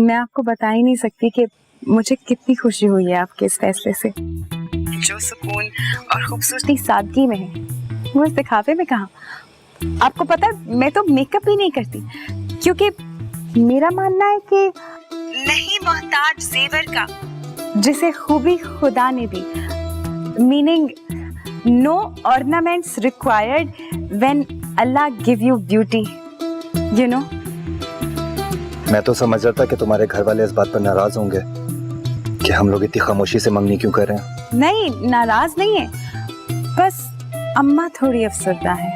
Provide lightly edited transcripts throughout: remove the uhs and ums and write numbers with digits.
मैं आपको बता ही नहीं सकती कि मुझे कितनी खुशी हुई है आपके इस फैसले से। जो सुकून और खूबसूरती सादगी में है वो इस दिखावे में कहाँ। आपको पता है मैं तो मेकअप ही नहीं करती क्योंकि मेरा मानना है कि नहीं मोहताज जेवर का जिसे खूबी खुदा ने दी, meaning no ornaments required when Allah give you beauty, you know. मैं तो समझ रहा था कि तुम्हारे घर वाले इस बात पर नाराज होंगे कि हम लोग इतनी खामोशी से मंगनी क्यों कर रहे हैं। नहीं, नाराज नहीं है, बस अम्मा थोड़ी अफसरदा है।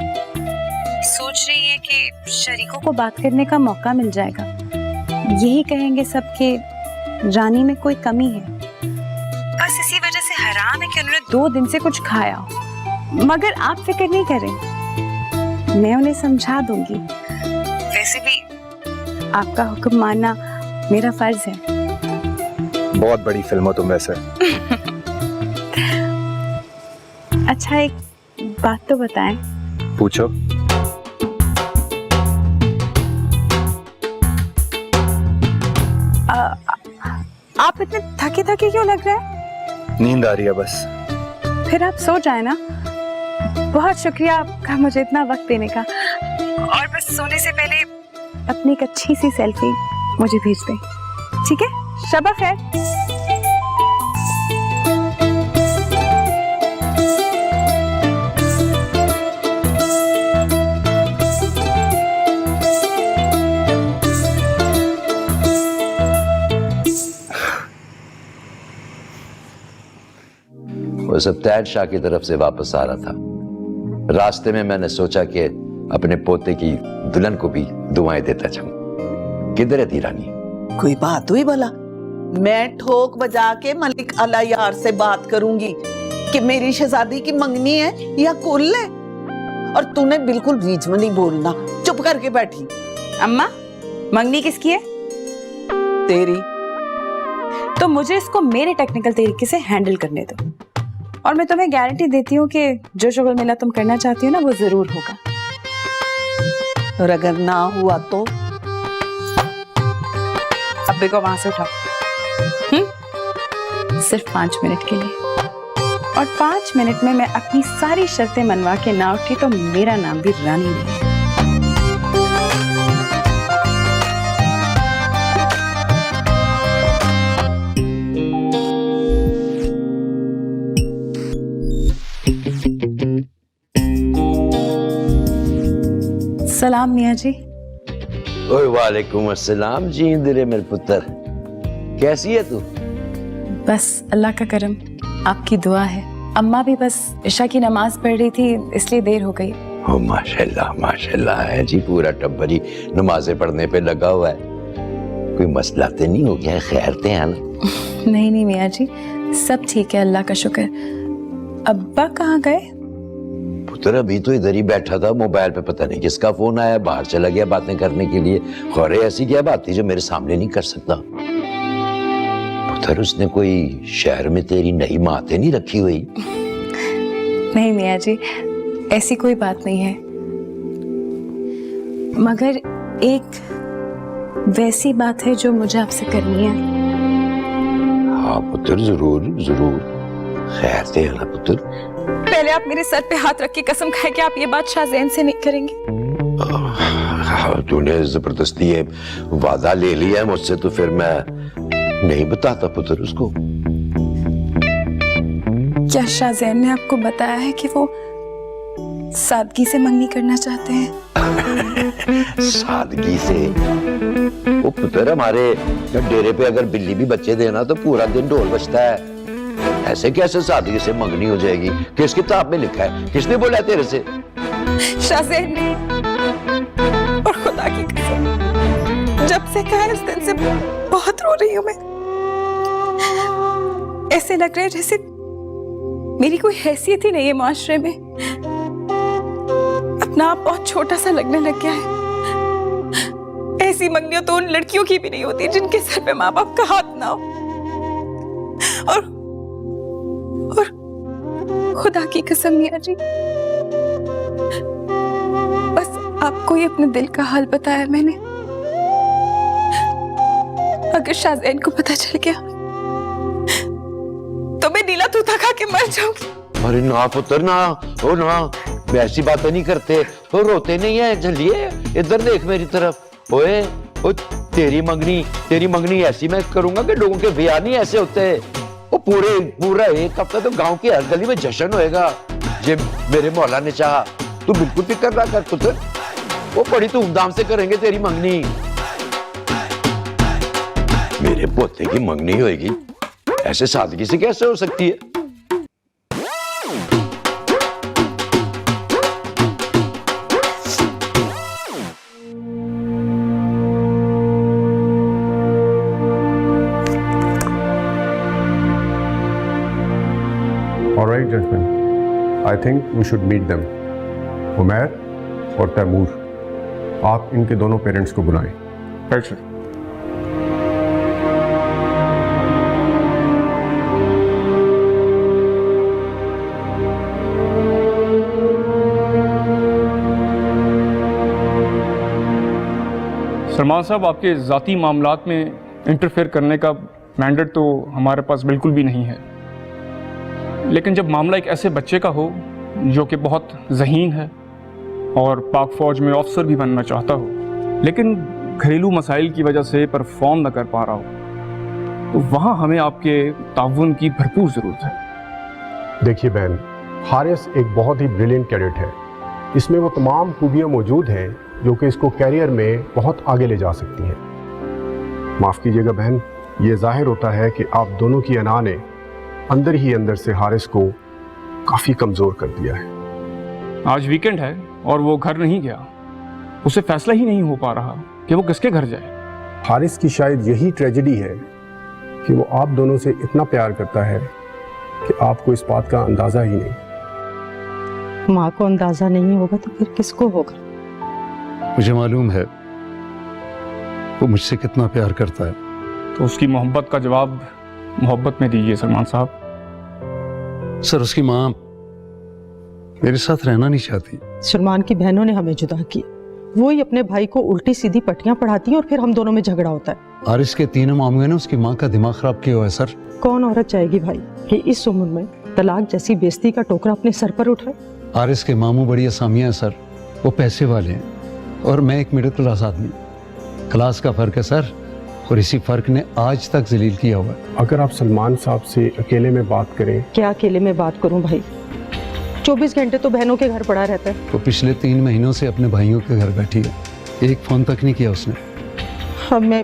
सोच रही है कि शरीकों को बात करने का मौका मिल जाएगा, यही कहेंगे सब कि रानी में कोई कमी है। बस इसी वजह से हैरान है कि उन्होंने 2 दिन से कुछ खाया हो। मगर आप फिक्र नहीं करें, मैं उन्हें समझा दूंगी। वैसे भी आपका हुक्म मानना मेरा फर्ज है। बहुत बड़ी फिल्म हो तुम वैसे। अच्छा एक बात तो बताएं। पूछो। आप इतने थके थके क्यों लग रहे हैं? नींद आ रही है बस। फिर आप सो जाए ना। बहुत शुक्रिया आपका मुझे इतना वक्त देने का। और बस सोने से पहले अपनी एक अच्छी सी सेल्फी मुझे भेज दें, ठीक है? शबा खैर। वो सत्यान शाह की तरफ से वापस आ रहा था। रास्ते में मैंने सोचा कि अपने पोते की दुल्हन को भी दुआएं देता जाऊं। किधर है रानी? कोई बात हुई भला? मैं ठोक बजा के मलिक अला यार से बात करूंगी कि मेरी शहजादी की मंगनी है या कुल है, और तूने बिल्कुल बीच में नहीं बोलना, चुप करके बैठी। अम्मा, मंगनी किसकी है? तेरी। तो मुझे इसको मेरे टेक्निकल तरीके से हैंडल करने दो, और मैं तुम्हें गारंटी देती हूँ कि जो शुगल मेला तुम करना चाहती हो ना वो जरूर होगा। और अगर ना हुआ तो? अब्बे को वहां से उठाओ। सिर्फ 5 मिनट के लिए, और 5 मिनट में मैं अपनी सारी शर्तें मनवा के ना उठी तो मेरा नाम भी रानी नहीं है। सलाम मियाँ जी। वालेकुम अस्सलाम जी। इंदिरे मेरे पुत्र, कैसी है तू? बस अल्लाह का करम, आपकी दुआ है। अम्मा भी बस इशा की नमाज पढ़ रही थी इसलिए देर हो गई। ओ माशाल्लाह माशाल्लाह है जी, पूरा टब्बर ही नमाजें पढ़ने पे लगा हुआ है। कोई मसला तो नहीं हो गया? खैर ते है ना? नहीं नहीं मियाँ जी, सब ठीक है, अल्लाह का शुक्र। अब्बा कहाँ गए? पुत्र अभी तो इधर ही बैठा था, मोबाइल पे पता नहीं किसका फोन आया, बाहर चला गया बातें करने के लिए। खौरे ऐसी क्या बात थी जो मेरे सामने नहीं कर सकता? पुत्र उसने कोई शहर में तेरी नई माते नहीं रखी हुई? नहीं मियाँ जी, ऐसी कोई बात नहीं है, मगर एक वैसी बात है जो मुझे आपसे करनी है। हाँ पुत्र, जरूर जरूर। खैर से है ना पुत्र? पहले आप मेरे सर पे हाथ रख के कसम खाए कि आप ये बात शाहज़ैन से नहीं करेंगे। तूने जबरदस्ती ये वादा ले लिया है मुझसे, तो फिर मैं नहीं बताता पुत्र उसको। क्या शाहज़ैन ने आपको बताया है कि वो सादगी से मंगनी करना चाहते हैं? सादगी से? वो पुत्र हमारे डेरे पे अगर बिल्ली भी बच्चे देना तो पूरा दिन ढोल बजता है। ऐसे कैसे सादगी से मंगनी हो जाएगी? किस किताब में लिखा है? किसने बोला तेरे से? शाहज़ैन ने। और खुदा की कसम, जब से कहा उस दिन से बहुत रो रही हूं मैं। ऐसे लग रहा है जैसे मेरी कोई हैसियत ही नहीं है माशरे में। अपना आप बहुत छोटा सा लगने लग गया है। ऐसी मंगनियां तो उन लड़कियों की भी नहीं होती जिनके सर पे माँ बाप का हाथ ना हो। और खुदा की कसम मियाँ जी, बस आपको ही अपने दिल का हाल बताया मैंने। अगर शाहजैन को पता चल गया तो मैं नीला तूता खा के मर जाऊंगी। अरे ना पुत्र ना, ओ ना, ऐसी बातें नहीं करते, तो रोते नहीं है। झल्लिए इधर देख मेरी तरफ। ओए ओ तेरी मंगनी ऐसी मैं करूंगा कि लोगों के ब्याह नहीं ऐसे होते। वो पूरा एक हफ्ता तो गांव की हर गली में जश्न होएगा। ये मेरे मौला ने चाहा। तू बिल्कुल फिक्र ना कर पुत्र, वो बड़ी धूमधाम से करेंगे तेरी मंगनी। मेरे पोते की मंगनी होएगी, ऐसे सादगी से कैसे हो सकती है? All right, Jasmine. I think we should meet them. Umair और तैमूर, आप इनके दोनों पेरेंट्स को बुलाएं। Right sir. सलमान साहब, आपके ज़ाती मामलात में इंटरफेयर करने का मैंडेट तो हमारे पास बिल्कुल भी नहीं है, लेकिन जब मामला एक ऐसे बच्चे का हो जो कि बहुत ज़हीन है और पाक फ़ौज में ऑफिसर भी बनना चाहता हो, लेकिन घरेलू मसाइल की वजह से परफॉर्म न कर पा रहा हो, तो वहाँ हमें आपके ताउन की भरपूर ज़रूरत है। देखिए बहन, हारिस एक बहुत ही ब्रिलियंट कैडेट है। इसमें वो तमाम खूबियाँ मौजूद हैं जो कि इसको कैरियर में बहुत आगे ले जा सकती हैं। माफ़ कीजिएगा बहन, ये जाहिर होता है कि आप दोनों की अना ने अंदर ही अंदर से हारिस को काफ़ी कमज़ोर कर दिया है। आज वीकेंड है और वो घर नहीं गया। उसे फैसला ही नहीं हो पा रहा कि वो किसके घर जाए। हारिस की शायद यही ट्रेजेडी है कि वो आप दोनों से इतना प्यार करता है कि आपको इस बात का अंदाज़ा ही नहीं। माँ को अंदाजा नहीं होगा तो फिर किसको होगा? मुझे मालूम है वो मुझसे कितना प्यार करता है। तो उसकी मोहब्बत का जवाब मोहब्बत में दीजिए सलमान साहब। सर, उसकी माँ मेरे साथ रहना नहीं चाहती। सलमान की बहनों ने हमें जुदा किया। वो ही अपने भाई को उल्टी सीधी पट्टियां पढ़ाती हैं और फिर हम दोनों में झगड़ा होता है। आरिस के तीनों मामलों ने उसकी माँ का दिमाग खराब किया हुआ है सर। कौन औरत चाहेगी भाई कि इस उम्र में तलाक जैसी बेइज्जती का टोकरा अपने सर पर उठाए? आरिस के मामू बड़ी असामियाँ हैं सर, वो पैसे वाले हैं और मैं एक मिडिल क्लास आदमी। क्लास का फ़र्क है सर, और इसी फ़र्क ने आज तक जलील किया हुआ है। अगर आप सलमान साहब से अकेले में बात करें। क्या अकेले में बात करूं भाई? 24 घंटे तो बहनों के घर पड़ा रहता है। वो पिछले 3 महीनों से अपने भाइयों के घर बैठी है, एक फ़ोन तक नहीं किया उसने। अब मैं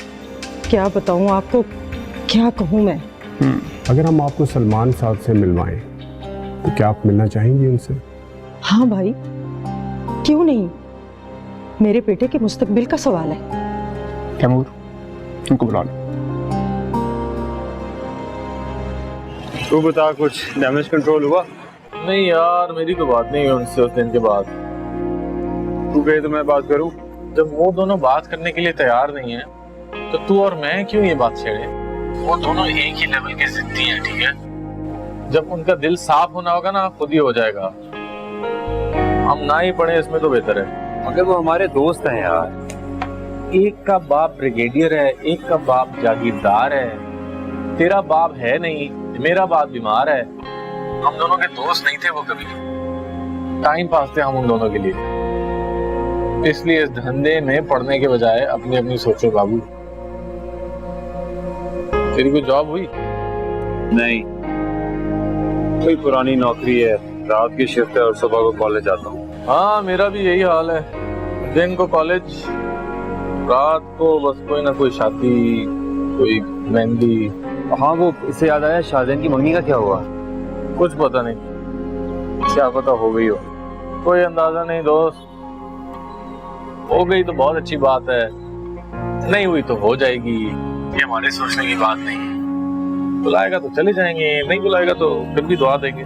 क्या बताऊं आपको, क्या कहूं मैं? अगर हम आपको सलमान साहब से मिलवाएं तो क्या आप मिलना चाहेंगे उनसे? हाँ भाई, क्यों नहीं? मेरे बेटे के मुस्तकबिल का सवाल है। तैमूर, उनको बुला लो। तू बता, कुछ डैमेज कंट्रोल हुआ? नहीं यार, मेरी तो बात नहीं है उनसे उस दिन के बाद। तू कहे तो मैं बात करूं? जब वो दोनों बात करने के लिए तैयार नहीं है तो तू और मैं क्यों ये बात छेड़े? वो दोनों एक ही लेवल के जिद्दी हैं, ठीक है? जब उनका दिल साफ होना होगा ना, खुद ही हो जाएगा। हम ना ही पढ़े इसमें तो बेहतर है। मगर वो हमारे दोस्त हैं यार। एक का बाप ब्रिगेडियर है, एक का बाप जागीरदार है। तेरा बाप है नहीं, मेरा बाप बीमार है। हम दोनों के दोस्त नहीं थे वो कभी। टाइम पास थे हम उन दोनों के लिए। इसलिए इस धंधे में पढ़ने के बजाय अपनी अपनी सोचो बाबू। तेरी कोई जॉब हुई? नहीं, कोई पुरानी नौकरी है, रात की शिफ्ट है और सुबह को कॉलेज आता हूँ। हाँ, मेरा भी यही हाल है। दिन को कॉलेज, रात को बस कोई ना कोई शादी, कोई मेहंदी। हाँ, वो इससे याद आया, शाहजैन की मंगनी का क्या हुआ? कुछ पता नहीं, क्या पता हो गई हो, कोई अंदाजा नहीं दोस्त। हो गई तो बहुत अच्छी बात है, नहीं हुई तो हो जाएगी। ये हमारे सोचने की बात नहीं है। बुलाएगा तो चले जाएंगे, नहीं बुलाएगा तो फिर भी दुआ देंगे।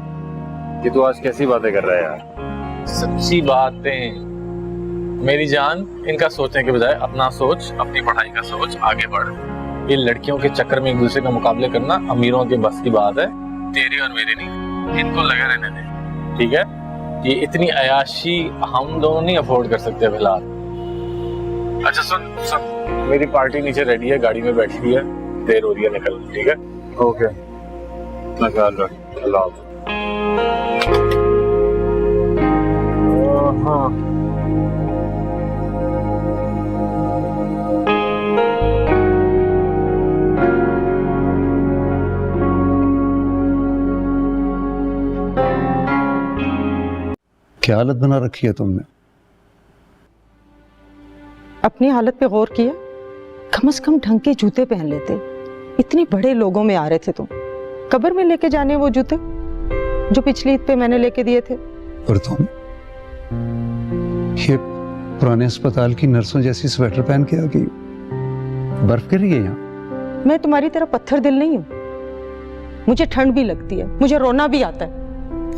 ये तो आज कैसी बातें कर रहा है यार? सच्ची बातें मेरी जान। इनका सोचने के बजाय अपना सोच, अपनी पढ़ाई का सोच, आगे बढ़। ये लड़कियों के चक्कर में एक दूसरे का मुकाबले करना अमीरों के बस की बात है, तेरी और मेरी नहीं। इनको लगे रहने दे, ठीक है? ये इतनी अयाशी हम दोनों नहीं अफोर्ड कर सकते फिलहाल। अच्छा सुन सुन, मेरी पार्टी नीचे रेडी है, गाड़ी में बैठी हुई है, देर हो रही है, निकल, ठीक है? ओके, अपना ख्याल रख। अल्लाह हाफ़िज़। हाँ क्या हालत बना रखी है तुमने? अपनी हालत पे गौर किया? कम से कम ढंग के जूते पहन लेते। इतने बड़े लोगों में आ रहे थे तुम। कब्र में लेके जाने वो जूते जो पिछली ईद पे मैंने लेके दिए थे। और तुम ये पुराने अस्पताल की नर्सों जैसी स्वेटर पहन के आ गई। बर्फ गिर रही है यहाँ। मैं तुम्हारी तरह पत्थर दिल नहीं हूँ। मुझे ठंड भी लगती है, मुझे रोना भी आता है।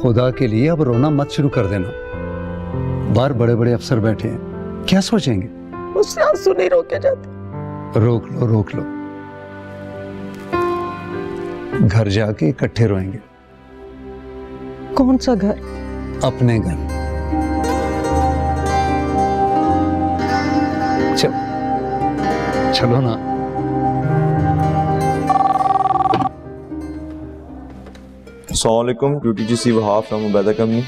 खुदा के लिए अब रोना मत शुरू कर देना। बाहर बड़े बड़े अफसर बैठे हैं, क्या सोचेंगे? उससे आंसू नहीं रोके जाते। रोक लो रोक लो, घर जाके इकट्ठे रोएंगे। कौन सा घर? अपने घर। चलो ना। Assalamualaikum, UTGC Wahab from Ubeda Company.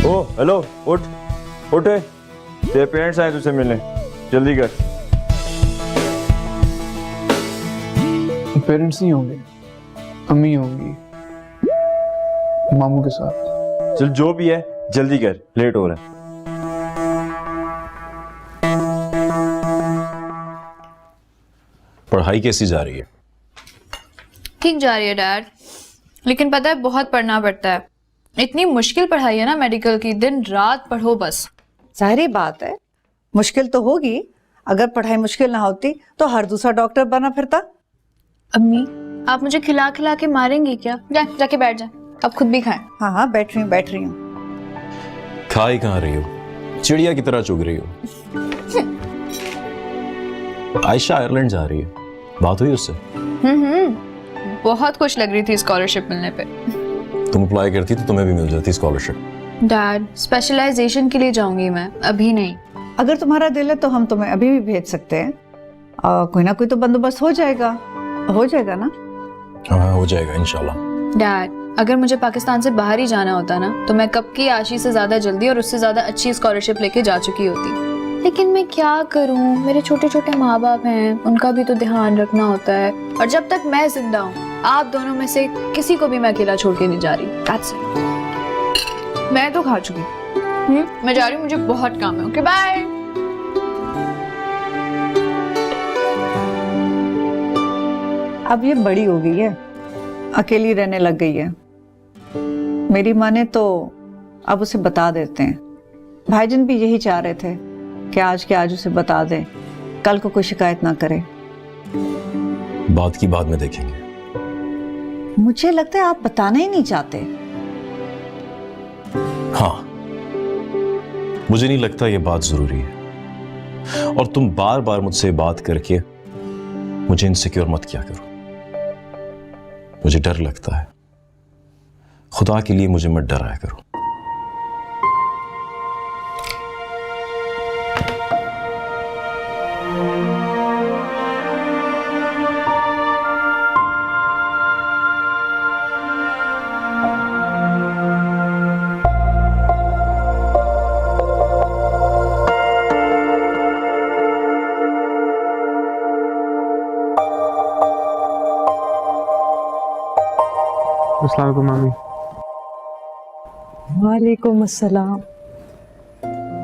Oh, hello, उठ तेरे पेरेंट्स आए तुझसे मिलने, जल्दी कर। पेरेंट्स नहीं होंगे, अम्मी होंगी मामू के साथ। चल जो भी है जल्दी कर, लेट हो रहा है। पढ़ाई कैसी जा रही है? ठीक जा रही है डैड, लेकिन पता है बहुत पढ़ना पड़ता है। इतनी मुश्किल पढ़ाई है ना मेडिकल की, दिन रात पढ़ो बस। जाहिर बात है मुश्किल तो होगी, अगर पढ़ाई मुश्किल ना होती तो हर दूसरा डॉक्टर बना फिरता। अम्मी आप मुझे खिला खिला के मारेंगी क्या? जाके बैठ जा, अब खुद भी खाएं। हाँ हाँ बैठ रही हूँ। खा ही कहाँ रही हो, चिड़िया की तरह चुग रही हो। आयशा आयरलैंड जा रही है, बात हुई उससे? बहुत खुश लग रही थी स्कॉलरशिप मिलने पे। तुम अप्लाई करती तो तुम्हें भी मिल जाती स्कॉलरशिप। डैड स्पेशलाइजेशन के लिए जाऊंगी मैं, अभी नहीं। अगर तुम्हारा दिल है तो हम तुम्हें अभी भी भेज सकते हैं, और कोई ना कोई तो बंदोबस्त हो जाएगा ना? हाँ हो जाएगा इंशाल्लाह। डैड अगर मुझे पाकिस्तान से बाहर ही जाना होता ना तो मैं कब की आशी से ज्यादा जल्दी और उससे ज्यादा अच्छी स्कॉलरशिप लेके जा चुकी होती। लेकिन मैं क्या करूं, मेरे छोटे छोटे माँ बाप हैं, उनका भी तो ध्यान रखना होता है, और जब तक मैं जिंदा हूँ आप दोनों में से किसी को भी मैं अकेला छोड़ के नहीं जा रही। That's it. मैं तो खा चुकी मैं जा रही हूँ, मुझे बहुत काम है। Okay bye. अब ये बड़ी हो गई है, अकेली रहने लग गई है। मेरी माने तो अब उसे बता देते हैं। भाईजान भी यही चाह रहे थे कि आज के आज उसे बता दें, कल को कोई शिकायत ना करे। बात की बाद में देखेंगे। मुझे लगता है आप बताना ही नहीं चाहते। हाँ मुझे नहीं लगता ये बात जरूरी है, और तुम बार बार मुझसे बात करके मुझे इनसिक्योर मत किया करो। मुझे डर लगता है, खुदा के लिए मुझे मत डराया करो। अस्सलाम वालेकुम मामी। वालेकुम अस्सलाम।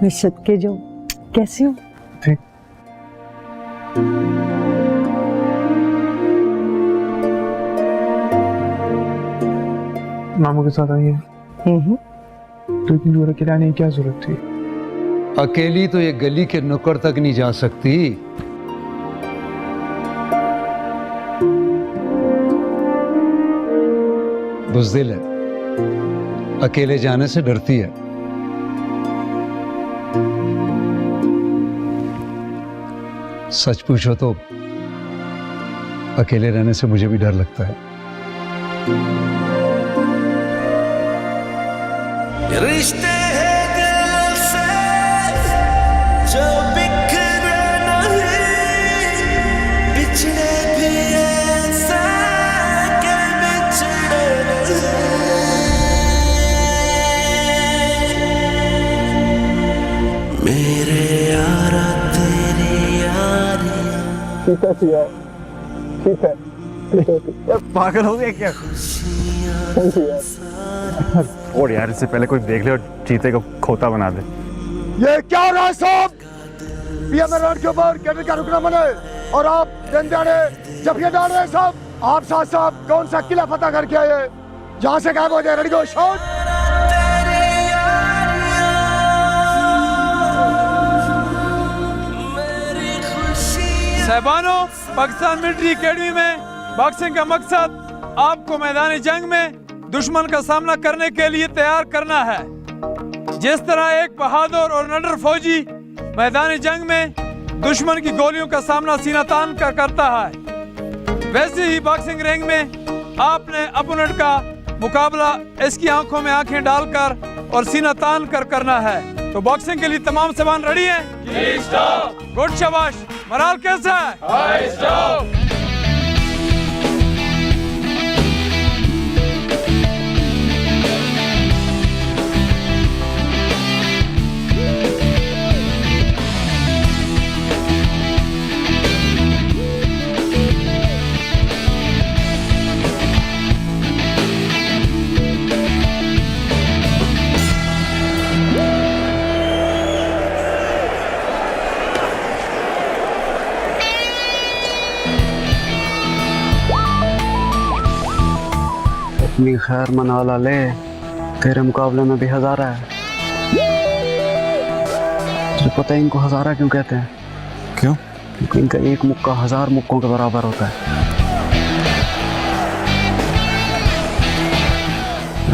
मैं सदके जो, कैसी हो? ठीक। मामू के साथ आई है तो इतनी दूर अकेले आने की क्या जरूरत थी? अकेली तो ये गली के नुक्कड़ तक नहीं जा सकती। बुज़दिल है, अकेले जाने से डरती है। सच पूछो तो अकेले रहने से मुझे भी डर लगता है। रिश्ते हैं दिल से जो बिखरे नहीं, बिछड़े भी ऐसे के बिछड़े नहीं। मेरे यारा तेरी यारियां। ठीक है सिया, ठीक है। पागल हो गया क्या? और यार इससे पहले कोई देख ले और चीते को खोता बना दे। ये क्या हो रहा है साहब? पीएम रोड के ऊपर कैडर का रुकना बने और आप दिन दिहाड़े जफिया डाल रहे हैं साहब। आप साहब कौन सा किला फतह करके आए? जहाँ से गायब हो जाए, रेडी गो शॉट। साहबानो, पाकिस्तान मिलिट्री एकेडमी में बॉक्सिंग का मकसद आपको मैदानी जंग में दुश्मन का सामना करने के लिए तैयार करना है। जिस तरह एक बहादुर और निडर फौजी मैदानी जंग में दुश्मन की गोलियों का सामना सीना तान कर करता है, वैसे ही बॉक्सिंग रिंग में आपने अपोनेंट का मुकाबला इसकी आंखों में आंखें डालकर और सीना तान कर करना है। तो बॉक्सिंग के लिए तमाम सामान रेडी हैं? जी स्टॉप। गुड, शाबाश। मराल कैसा है? High stop. अपनी खैर मना ला ले, तेरे मुकाबले में भी हजारा है। तुझे पता है इनको हजारा क्यों कहते हैं? क्यों? क्योंकि इनका एक मुक्का 1000 मुक्कों के बराबर होता है।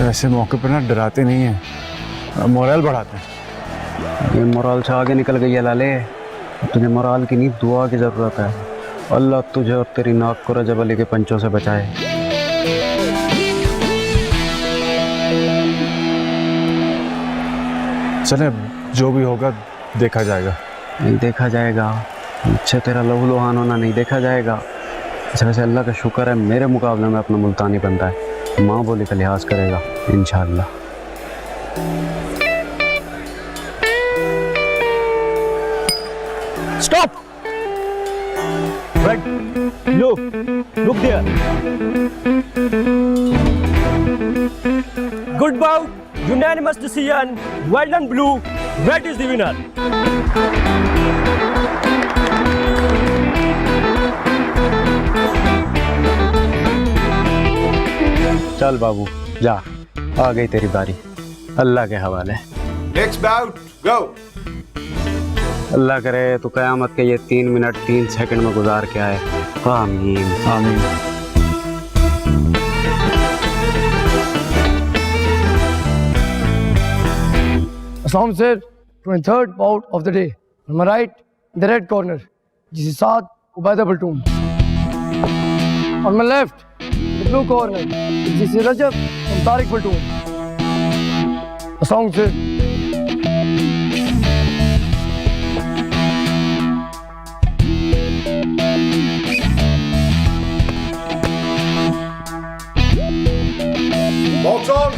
ऐसे मौके पर ना डराते नहीं हैं, मोरल बढ़ाते हैं। ये मोरल से आगे निकल गई है लाले। तुझे मोरल की नहीं, दुआ की जरूरत है। अल्लाह तुझे और तेरी नाक को रजब अली के पंचों से बचाए। चले, जो भी होगा देखा जाएगा। नहीं देखा जाएगा, मुझसे तेरा लहू लुहान होना नहीं देखा जाएगा। वैसे अल्लाह का शुक्र है मेरे मुकाबले में अपना मुल्तानी बनता है, माँ बोली का लिहाज करेगा इंशाअल्लाह। Stop. Red, blue, look there. Good bout, unanimous decision. Well done, blue. Red is the winner. चल बाबू जा, आ गई तेरी बारी। अल्लाह के हवाले। नेक्स्ट बाउट, गो। अल्लाह करे तो कयामत के ये 3 मिनट 3 सेकंड में गुजार के आए। आमीन आमीन। Aslam sir, 23rd bout of the day. On my right, in the red corner, GC Saad Ubaida Platoon. On my left, in the blue corner, GC Rajab from Tariq Platoon. Aslam sir. Box on.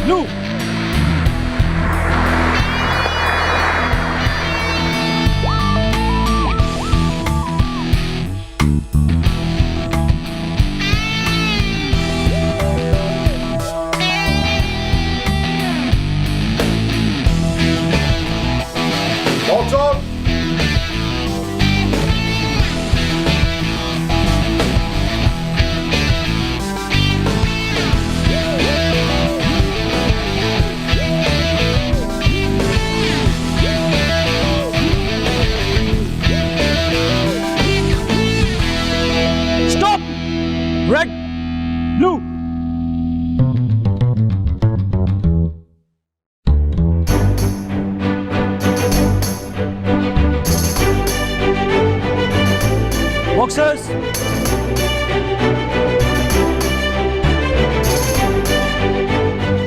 blue. Box on. Boxers!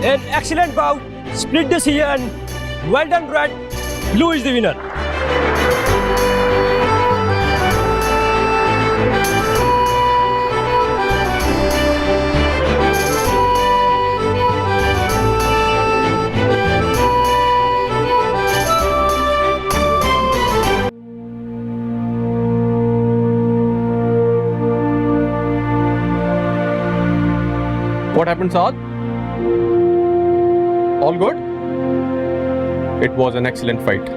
An excellent bout, split decision. Well done, Red. Blue is the winner. What happened, Saad? All good? It was an excellent fight.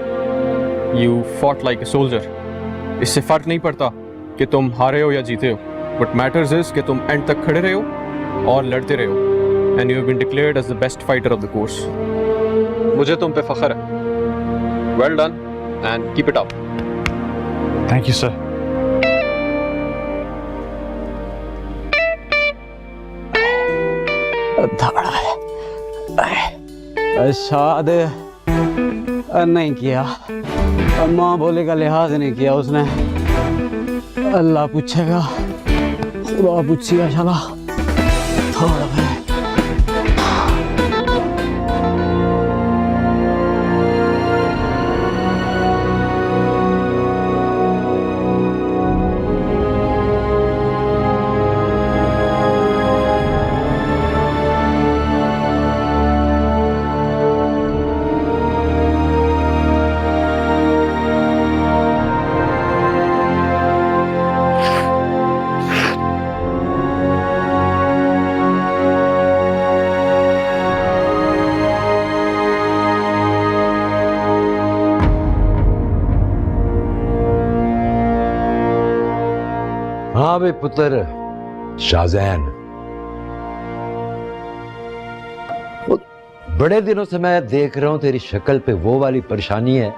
You fought like a soldier. इससे फर्क नहीं पड़ता कि तुम हारे हो या जीते हो. What matters is कि तुम एंड तक खड़े रहे हो और लड़ते रहे हो. And you have been declared as the best fighter of the course. मुझे तुम पे फख्र है. Well done and keep it up. Thank you, sir. धाड़ा है शाद नहीं किया, माँ बोले का लिहाज नहीं किया उसने. अल्लाह पूछेगा, खुदा पूछेगा. शाला थोड़ा है. हाँ बे पुत्र शाहजैन, बड़े दिनों से मैं देख रहा हूं तेरी शक्ल पे वो वाली परेशानी है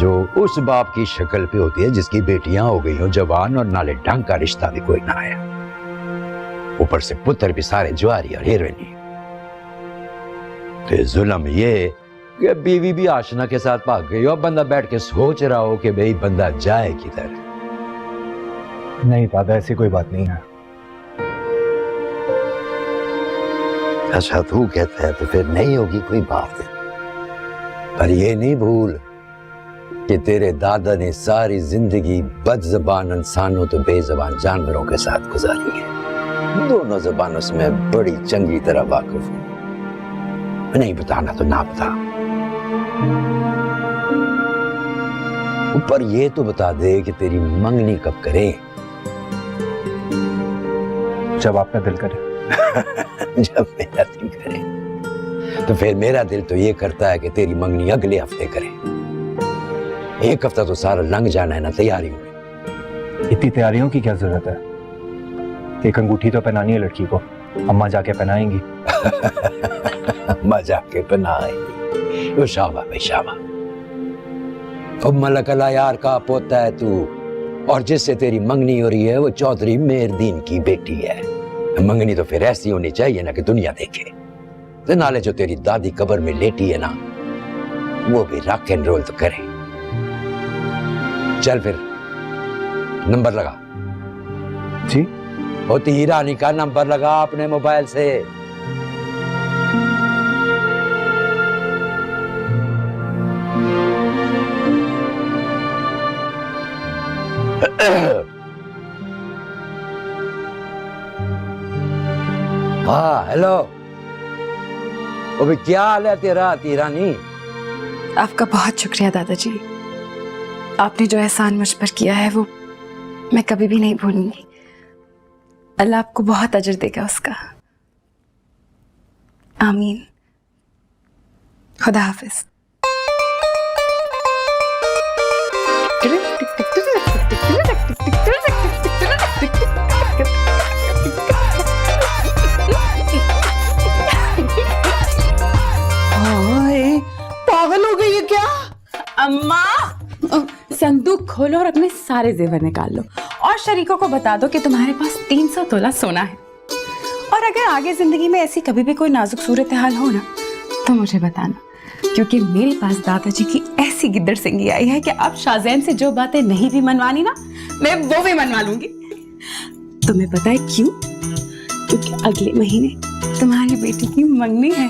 जो उस बाप की शक्ल पे होती है जिसकी बेटियां हो गई हो जवान और नाले ढंग का रिश्ता भी कोई ना आया, ऊपर से पुत्र भी सारे ज्वारी और हीरोइनी. फिर जुल्म ये कि बीवी भी आशना के साथ भाग गई और बंदा बैठ के सोच रहा हो कि भाई बंदा जाए किधर. नहीं दादा, ऐसी कोई बात नहीं है. अच्छा तू कहता है तो फिर नहीं होगी कोई बात. पर ये नहीं भूल कि तेरे दादा ने सारी जिंदगी बदज़बान इंसानों तो बेज़बान जानवरों के साथ गुजारी है. दोनों ज़बानों से मैं बड़ी चंगी तरह वाकिफ हूं. नहीं बताना तो ना बता. ऊपर ये तो बता दे कि तेरी मंगनी कब करें. जब आपका दिल करे. जब मेरा दिल करे. तो फिर मेरा दिल तो ये करता है कि तेरी मंगनी अगले हफ्ते करे. एक हफ्ता तो सारा लंघ जाना है ना तैयारियों में. इतनी तैयारियों की क्या जरूरत है? एक अंगूठी तो पहनानी है लड़की को, अम्मा जाके पहनाएंगी. अम्मा जाके पहनाएंगी. वो शाबाश भाई शाबाश. अब मलक अला यार का पोता है तू, और जिससे तेरी मंगनी हो रही है वो चौधरी मेहरदीन की बेटी है. मंगनी तो फिर ऐसी होनी चाहिए ना कि दुनिया देखे. तो नाले जो तेरी दादी कब्र में लेटी है ना, वो भी रॉक एंड रोल तो करे. चल फिर नंबर लगा. जी? होती हीरानी का नंबर लगा अपने मोबाइल से. हाँ हेलो. अभी क्या हाल है तेरा तीरानी? आपका बहुत शुक्रिया दादाजी. आपने जो एहसान मुझ पर किया है वो मैं कभी भी नहीं भूलूंगी. अल्लाह आपको बहुत अजर देगा उसका. आमीन. खुदा हाफिज. पागल हो गई है क्या? अम्मा, संदूक खोलो और अपने सारे जेवर निकाल लो और शरीकों को बता दो कि तुम्हारे पास 300 तोला सोना है. और अगर आगे जिंदगी में ऐसी कभी भी कोई नाजुक सूरत हाल हो ना तो मुझे बताना, क्योंकि मेरे पास दादाजी की ऐसी गिद्दड़ सिंगी आई है कि अब शाहजैन से जो बातें नहीं भी मनवानी ना मैं वो भी मनवा लूंगी. तुम्हें पता है क्यों? क्योंकि अगले महीने तुम्हारी बेटी की मंगनी है।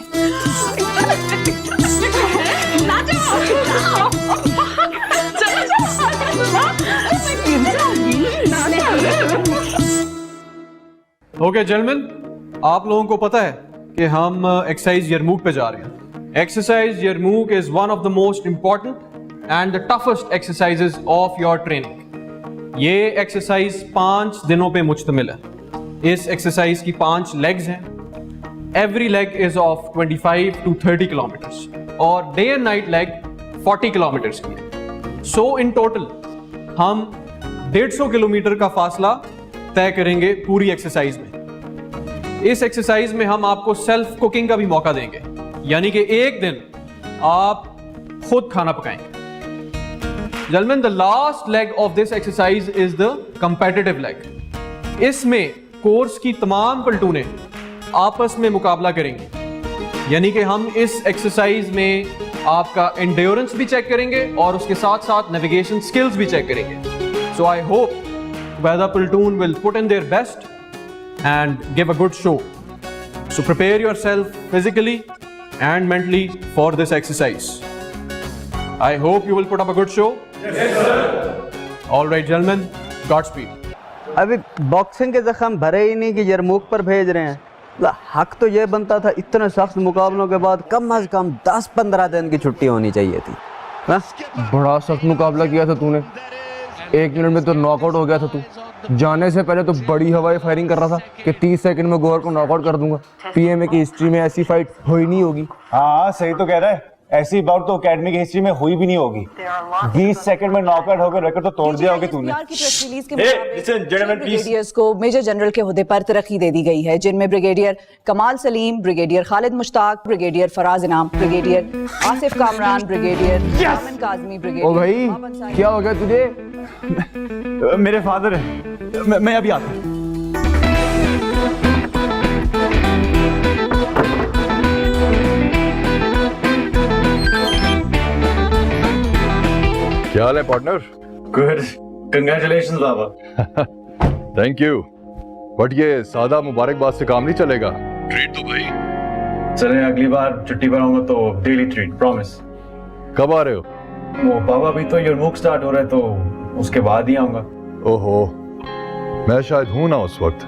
ओके जेंटलमैन, आप लोगों को पता है कि हम एक्सरसाइज यरमूक पे जा रहे हैं। Exercise यरमूक is one of the most important and the toughest exercises of your training. ये एक्सरसाइज 5 दिनों पे मुश्तमिल है। इस एक्सरसाइज की 5 लेग्स हैं। Every leg is of 25 to 30 kilometres और day and night leg 40 kilometres की है। सो इन टोटल हम 150 किलोमीटर का फासला तय करेंगे पूरी एक्सरसाइज में। इस एक्सरसाइज में हम आपको सेल्फ कुकिंग का भी मौका देंगे, यानी कि एक दिन आप खुद खाना पकाएंगे। Gentleman, the last leg of this exercise is the competitive leg. इसमें कोर्स की तमाम प्लटूनें आपस में मुकाबला करेंगे, यानी कि हम इस एक्सरसाइज में आपका एंड्योरेंस भी चेक करेंगे और उसके साथ साथ नेविगेशन स्किल्स भी चेक करेंगे। So I hope the platoon will put in their best and give a good show. So prepare yourself physically and mentally for this exercise. I hope you will put up a good show. Yes, sir. All right, gentlemen. Godspeed. अभी boxing के जख्म भरे ही नहीं कि यरमूक पर भेज रहे हैं। हक तो ये बनता था इतने सख्त मुकाबलों के बाद कम से कम 10-15 दिन की छुट्टी होनी चाहिए थी। बड़ा सख्त मुकाबला किया था तूने। 1 मिनट में तो नॉकआउट हो गया था तू। जाने से पहले तो बड़ी हवाई फायरिंग कर रहा था कि 30 सेकंड में गोर को नॉकआउट कर दूंगा। पीएमए की हिस्ट्री में ऐसी फाइट हुई नहीं होगी। हाँ सही तो कह रहा है, ऐसी बात तो एकेडमी की हिस्ट्री में हुई भी नहीं होगी। 20 सेकंड में नॉकआउट होकर रिकॉर्ड तो तोड़ दिया होगा तूने। ब्रिगेडियर्स को मेजर जनरल के ओहदे पर तरक्की दे दी गई है, जिनमें brigadier Kamal Salim, brigadier Khalid Mushtaq, brigadier Faraz Inam, brigadier Asif Kamran, brigadier Amin Kazmi, brigadier. ओ भाई क्या हो गया तुझे? मेरे फादर है, मैं अभी आता हूँ। क्या हाल है partner? Good, congratulations Baba. Thank you, but ये सादा मुबारकबाद से काम नहीं चलेगा। ट्रीट तो भाई। चले अगली बार छुट्टी पर आऊंगा तो डेली ट्रीट, प्रॉमिस। कब आ रहे हो? वो बाबा अभी तो यरमूक स्टार्ट हो रहा है तो उसके बाद ही आऊंगा। ओहो, मैं शायद हूं ना उस वक्त।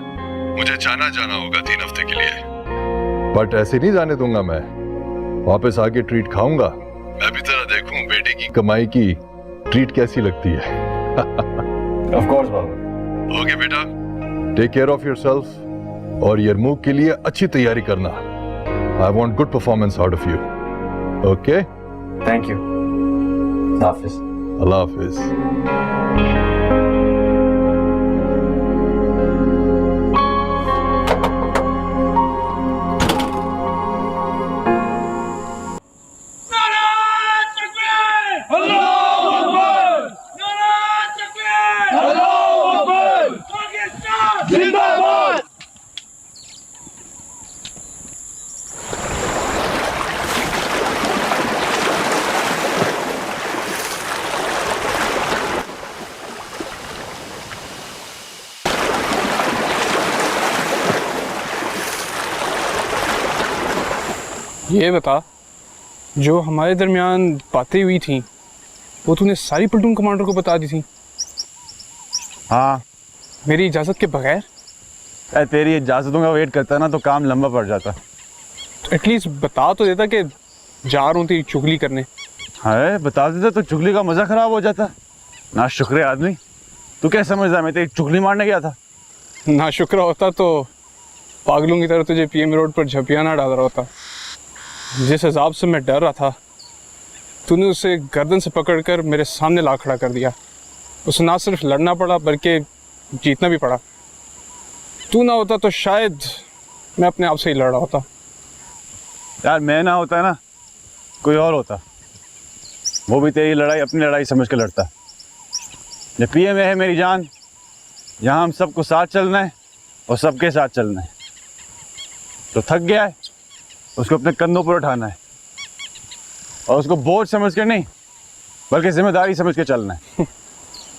मुझे जाना होगा 3 हफ्ते के लिए, बट ऐसे नहीं जाने दूंगा मैं। वापस आके ट्रीट खाऊंगा। मैं भी तरह देखूं बेटे की कमाई की ट्रीट कैसी लगती है। ऑफ कोर्स बाबा। ओके बेटा, टेक केयर ऑफ योरसेल्फ और यरमूक के लिए अच्छी तैयारी करना। I want good performance out of you. Okay, thank you. अल्लाह हाफिज। अल्लाह हाफिज। ये बता, जो हमारे दरमियान बातें हुई थी वो तूने सारी प्लटून कमांडर को बता दी थी? हाँ, मेरी इजाज़त के बगैर? तेरी इजाज़तों का वेट करता ना तो काम लंबा पड़ जाता। तो एटलीस्ट बता तो देता कि जा रहा हूँ तेरी चुगली करने। हाँ, बता देता तो चुगली का मज़ा ख़राब हो जाता। ना शुक्र आदमी, तू क्या समझदा मैं तेरी चुगली मारने गया था? ना शुक्र होता तो पागलों की तरह तुझे पीएम रोड पर झपिया ना डाल रहा होता। जिस हिसाब से मैं डर रहा था, तूने उसे गर्दन से पकड़कर मेरे सामने ला खड़ा कर दिया। उसे ना सिर्फ लड़ना पड़ा बल्कि जीतना भी पड़ा। तू ना होता तो शायद मैं अपने आप से ही लड़ रहा होता। यार मैं ना होता ना, कोई और होता। वो भी तेरी लड़ाई अपनी लड़ाई समझ के लड़ता। ये पीएम है मेरी जान, यहाँ हम सबको साथ चलना है और सबके साथ चलना है। तो थक गया है, उसको अपने कंधों पर उठाना है और उसको बोझ समझ के नहीं बल्कि जिम्मेदारी समझ के चलना है।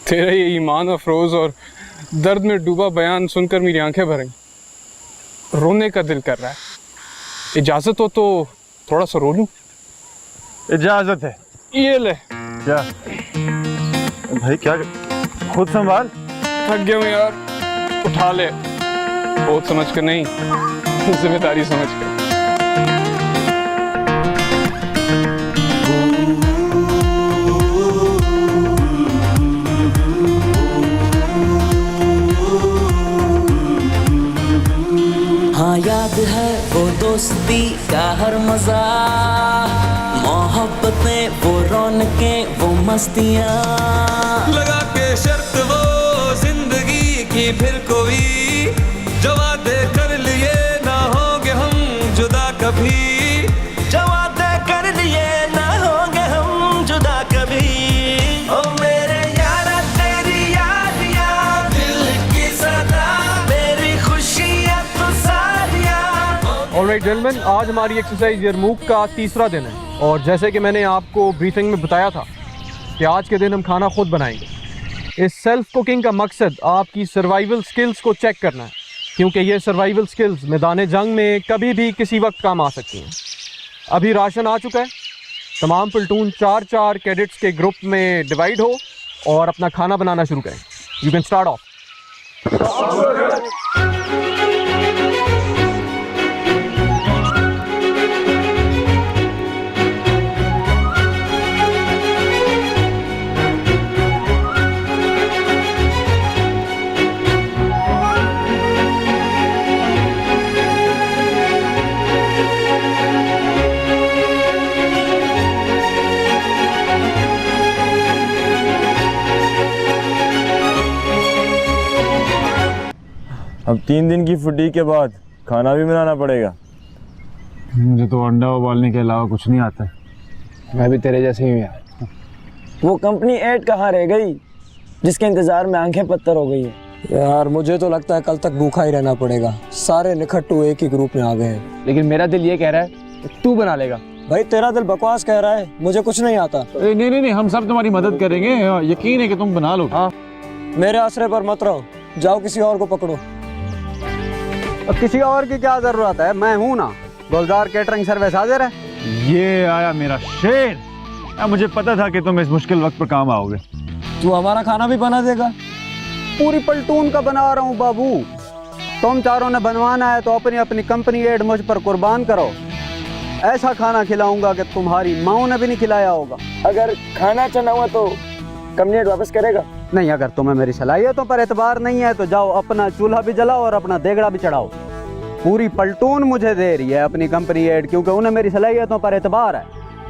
तेरा ये ईमान अफरोज और दर्द में डूबा बयान सुनकर मेरी आंखें भर आई, रोने का दिल कर रहा है। इजाजत हो तो थोड़ा सा रो लूं? इजाजत है। ये ले। क्या भाई, क्या खुद संभाल। थक गया हूँ यार, उठा ले। बहुत समझ कर नहीं, जिम्मेदारी समझ कर। हाँ याद है वो दोस्ती का हर मजा, मोहब्बतें वो रौनकें वो मस्तियाँ, लगा के शर्त वो जिंदगी की फिर कोई, जो वादे कर लिए ना होंगे हम जुदा कभी, जो वादे कर लिए ना होंगे हम जुदा कभी। ओ मेरे यारा तेरी यादियाँ दिल की सदा, मेरी खुशियाँ तो सारियाँ। ऑलराइट जेंटलमैन, आज हमारी एक्सरसाइज यरमूक का तीसरा दिन है और जैसे कि मैंने आपको ब्रीफिंग में बताया था कि आज के दिन हम खाना खुद बनाएंगे। इस सेल्फ कुकिंग का मकसद आपकी सर्वाइवल स्किल्स को चेक करना है, क्योंकि ये सर्वाइवल स्किल्स मैदान जंग में कभी भी किसी वक्त काम आ सकती हैं। अभी राशन आ चुका है, तमाम प्लटून 4-4 कैडेट्स के ग्रुप में डिवाइड हो और अपना खाना बनाना शुरू करें। You can start of. अब 3 दिन की छुट्टी के बाद खाना भी बनाना पड़ेगा। मुझे तो अंडा उबालने के अलावा कुछ नहीं आता। मैं भी तेरे जैसे ही हूँ। वो कंपनी 8 कहाँ रह गई जिसके इंतजार में आंखें पत्थर हो गई है। यार मुझे तो लगता है कल तक भूखा ही रहना पड़ेगा। सारे निखट्टू एक ही ग्रुप में आ गए हैं। लेकिन मेरा दिल ये कह रहा है कि तू बना लेगा। भाई तेरा दिल बकवास कह रहा है, मुझे कुछ नहीं आता। नहीं, हम सब तुम्हारी मदद करेंगे, यकीन है कि तुम बना लो। हाँ, मेरे आसरे पर मत रहो, जाओ किसी और को पकड़ो। अब किसी और की क्या जरूरत है, मैं हूँ ना। गुलजार कैटरिंग सर्विस हाजिर है। ये आया मेरा शेर। मुझे पता था कि तुम इस मुश्किल वक्त पर काम आओगे। तू हमारा खाना भी बना देगा? पूरी पलटून का बना रहा हूँ बाबू। तुम चारों ने बनवाना है तो अपनी अपनी कंपनी एड मुझ पर कुर्बान करो। ऐसा खाना खिलाऊंगा कि तुम्हारी माँ ने भी नहीं खिलाया होगा। अगर खाना अच्छा ना हुआ तो कंपनी एड वापस करेगा? नहीं, अगर तुम्हें मेरी सलाहियतों पर एतबार नहीं है तो जाओ अपना चूल्हा भी जलाओ और अपना देगड़ा भी चढ़ाओ। पूरी पलटून मुझे दे रही है अपनी कंपनी एड, क्योंकि उन्हें मेरी सलाहियतों पर एतबार है।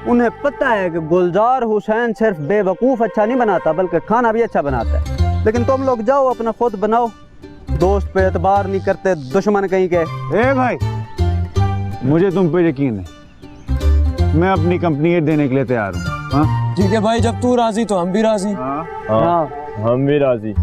उन्हें पता है कि गुलजार हुसैन सिर्फ बेवकूफ़ अच्छा नहीं बनाता बल्कि खाना भी अच्छा बनाता है। लेकिन तुम लोग जाओ अपना खुद बनाओ। दोस्त पे एतबार नहीं करते, दुश्मन कहीं के। ए भाई, मुझे तुम पे यकीन है, मैं अपनी कंपनी एड देने के लिए तैयार हूँ। ठीक है भाई, जब तू राजी तो हम भी राजी। हाँ, हम भी राजी।